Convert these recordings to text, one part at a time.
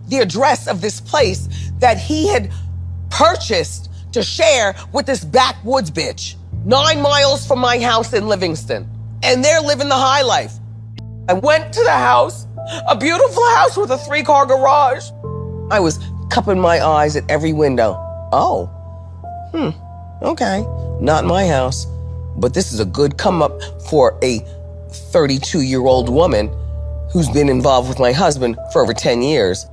the address of this place that he had purchased to share with this backwoods bitch, 9 miles from my house in Livingston. And they're living the high life. I went to the house, a beautiful house with a 3-car garage. I was cupping my eyes at every window. Oh, okay, not my house. But this is a good come up for a 32-year-old woman who's been involved with my husband for over 10 years.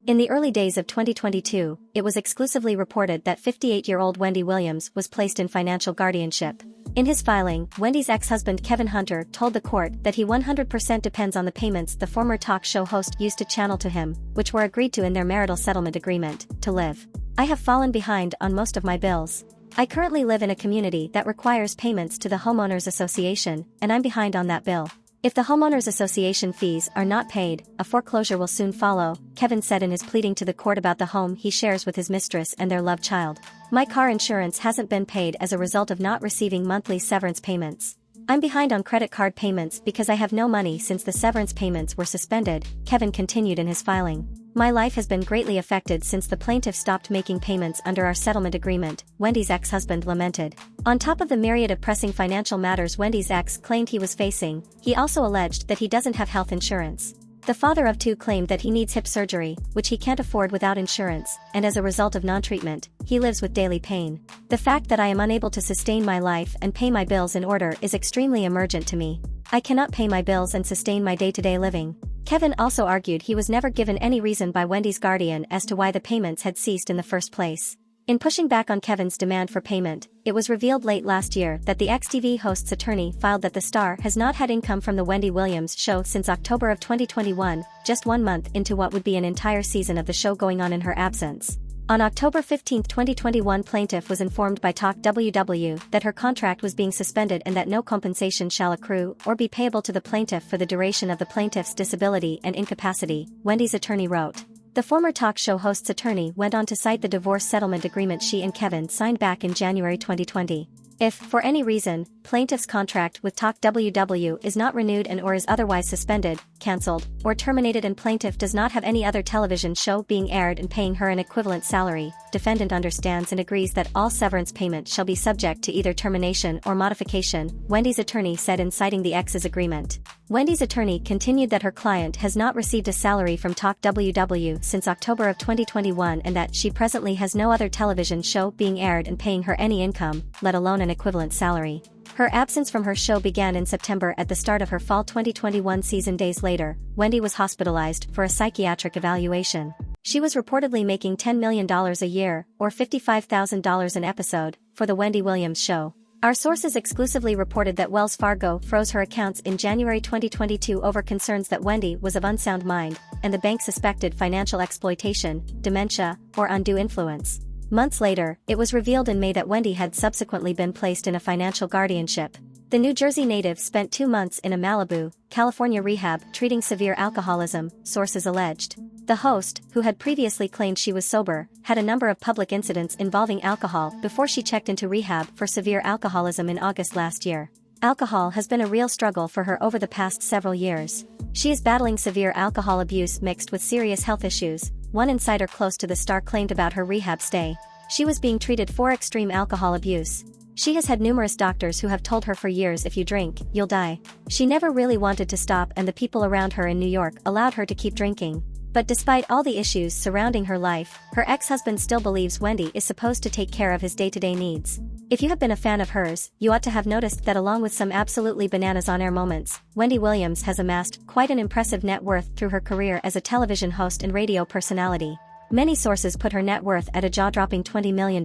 In the early days of 2022, it was exclusively reported that 58-year-old Wendy Williams was placed in financial guardianship. In his filing, Wendy's ex-husband Kevin Hunter told the court that he 100% depends on the payments the former talk show host used to channel to him, which were agreed to in their marital settlement agreement, to live. I have fallen behind on most of my bills. I currently live in a community that requires payments to the Homeowners Association, and I'm behind on that bill. If the Homeowners Association fees are not paid, a foreclosure will soon follow, Kevin said in his pleading to the court about the home he shares with his mistress and their love child. My car insurance hasn't been paid as a result of not receiving monthly severance payments. I'm behind on credit card payments because I have no money since the severance payments were suspended, Kevin continued in his filing. My life has been greatly affected since the plaintiff stopped making payments under our settlement agreement, Wendy's ex-husband lamented. On top of the myriad of pressing financial matters Wendy's ex claimed he was facing, he also alleged that he doesn't have health insurance. The father of 2 claimed that he needs hip surgery, which he can't afford without insurance, and as a result of non-treatment, he lives with daily pain. The fact that I am unable to sustain my life and pay my bills in order is extremely emergent to me. I cannot pay my bills and sustain my day-to-day living. Kevin also argued he was never given any reason by Wendy's guardian as to why the payments had ceased in the first place. In pushing back on Kevin's demand for payment, it was revealed late last year that the ex-TV host's attorney filed that the star has not had income from the Wendy Williams show since October of 2021, just 1 month into what would be an entire season of the show going on in her absence. On October 15, 2021, plaintiff was informed by Talk WW that her contract was being suspended and that no compensation shall accrue or be payable to the plaintiff for the duration of the plaintiff's disability and incapacity, Wendy's attorney wrote. The former talk show host's attorney went on to cite the divorce settlement agreement she and Kevin signed back in January 2020. If, for any reason, plaintiff's contract with Talk WW is not renewed and or is otherwise suspended, cancelled, or terminated and plaintiff does not have any other television show being aired and paying her an equivalent salary, defendant understands and agrees that all severance payment shall be subject to either termination or modification, Wendy's attorney said in citing the ex's agreement. Wendy's attorney continued that her client has not received a salary from Talk WW since October of 2021 and that she presently has no other television show being aired and paying her any income, let alone an equivalent salary. Her absence from her show began in September at the start of her fall 2021 season. Days later, Wendy was hospitalized for a psychiatric evaluation. She was reportedly making $10 million a year, or $55,000 an episode, for the Wendy Williams show. Our sources exclusively reported that Wells Fargo froze her accounts in January 2022 over concerns that Wendy was of unsound mind, and the bank suspected financial exploitation, dementia, or undue influence. Months later, it was revealed in May that Wendy had subsequently been placed in a financial guardianship. The New Jersey native spent 2 months in a Malibu, California rehab treating severe alcoholism, sources alleged. The host, who had previously claimed she was sober, had a number of public incidents involving alcohol before she checked into rehab for severe alcoholism in August last year. Alcohol has been a real struggle for her over the past several years. She is battling severe alcohol abuse mixed with serious health issues, one insider close to the star claimed about her rehab stay. She was being treated for extreme alcohol abuse. She has had numerous doctors who have told her for years, if you drink, you'll die. She never really wanted to stop and the people around her in New York allowed her to keep drinking. But despite all the issues surrounding her life, her ex-husband still believes Wendy is supposed to take care of his day-to-day needs. If you have been a fan of hers, you ought to have noticed that along with some absolutely bananas on-air moments, Wendy Williams has amassed quite an impressive net worth through her career as a television host and radio personality. Many sources put her net worth at a jaw-dropping $20 million,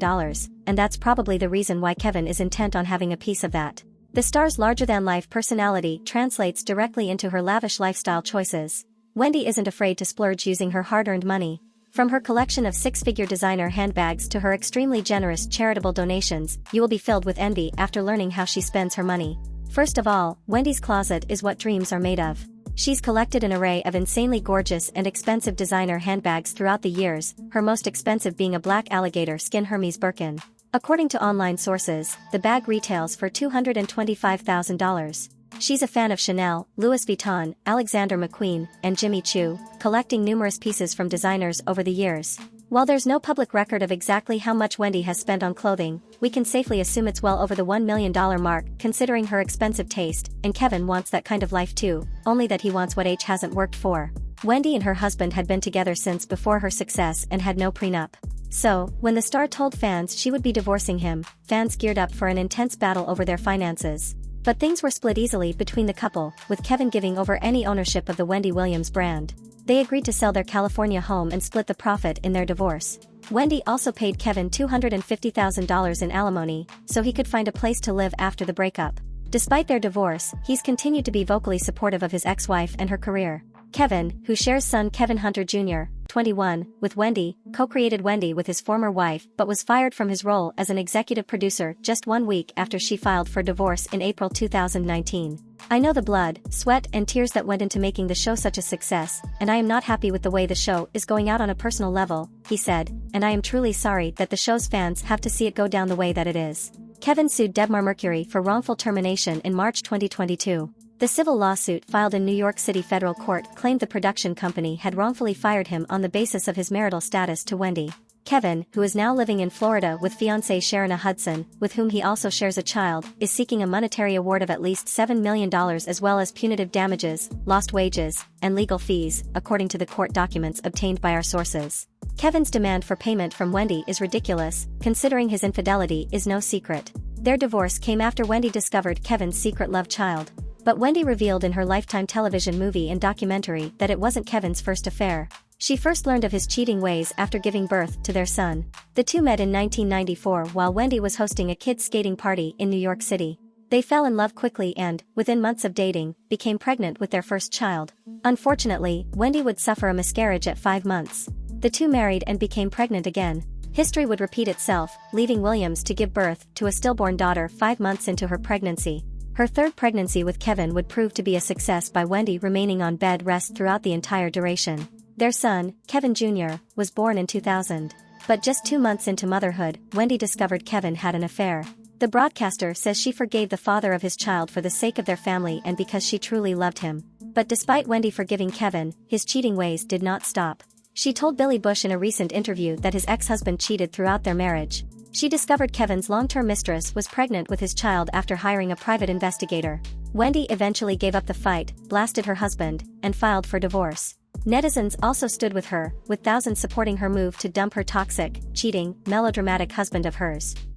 and that's probably the reason why Kevin is intent on having a piece of that. The star's larger-than-life personality translates directly into her lavish lifestyle choices. Wendy isn't afraid to splurge using her hard-earned money. From her collection of 6-figure designer handbags to her extremely generous charitable donations, you will be filled with envy after learning how she spends her money. First of all, Wendy's closet is what dreams are made of. She's collected an array of insanely gorgeous and expensive designer handbags throughout the years, her most expensive being a black alligator skin Hermes Birkin. According to online sources, the bag retails for $225,000. She's a fan of Chanel, Louis Vuitton, Alexander McQueen, and Jimmy Choo, collecting numerous pieces from designers over the years. While there's no public record of exactly how much Wendy has spent on clothing, we can safely assume it's well over the $1 million mark considering her expensive taste, and Kevin wants that kind of life too, only that he wants what H hasn't worked for. Wendy and her husband had been together since before her success and had no prenup. So, when the star told fans she would be divorcing him, fans geared up for an intense battle over their finances. But things were split easily between the couple, with Kevin giving over any ownership of the Wendy Williams brand. They agreed to sell their California home and split the profit in their divorce. Wendy also paid Kevin $250,000 in alimony, so he could find a place to live after the breakup. Despite their divorce, he's continued to be vocally supportive of his ex-wife and her career. Kevin, who shares son Kevin Hunter Jr., 21, with Wendy, co-created Wendy with his former wife but was fired from his role as an executive producer just 1 week after she filed for divorce in April 2019. "I know the blood, sweat and tears that went into making the show such a success, and I am not happy with the way the show is going out on a personal level," he said, "and I am truly sorry that the show's fans have to see it go down the way that it is." Kevin sued Debmar Mercury for wrongful termination in March 2022. The civil lawsuit filed in New York City federal court claimed the production company had wrongfully fired him on the basis of his marital status to Wendy. Kevin, who is now living in Florida with fiancée Sharona Hudson, with whom he also shares a child, is seeking a monetary award of at least $7 million as well as punitive damages, lost wages, and legal fees, according to the court documents obtained by our sources. Kevin's demand for payment from Wendy is ridiculous, considering his infidelity is no secret. Their divorce came after Wendy discovered Kevin's secret love child. But Wendy revealed in her Lifetime television movie and documentary that it wasn't Kevin's first affair. She first learned of his cheating ways after giving birth to their son. The two met in 1994 while Wendy was hosting a kids' skating party in New York City. They fell in love quickly and, within months of dating, became pregnant with their first child. Unfortunately, Wendy would suffer a miscarriage at 5 months. The two married and became pregnant again. History would repeat itself, leaving Williams to give birth to a stillborn daughter 5 months into her pregnancy. Her third pregnancy with Kevin would prove to be a success by Wendy remaining on bed rest throughout the entire duration. Their son, Kevin Jr., was born in 2000. But just 2 months into motherhood, Wendy discovered Kevin had an affair. The broadcaster says she forgave the father of his child for the sake of their family and because she truly loved him. But despite Wendy forgiving Kevin, his cheating ways did not stop. She told Billy Bush in a recent interview that his ex-husband cheated throughout their marriage. She discovered Kevin's long-term mistress was pregnant with his child after hiring a private investigator. Wendy eventually gave up the fight, blasted her husband, and filed for divorce. Netizens also stood with her, with thousands supporting her move to dump her toxic, cheating, melodramatic husband of hers.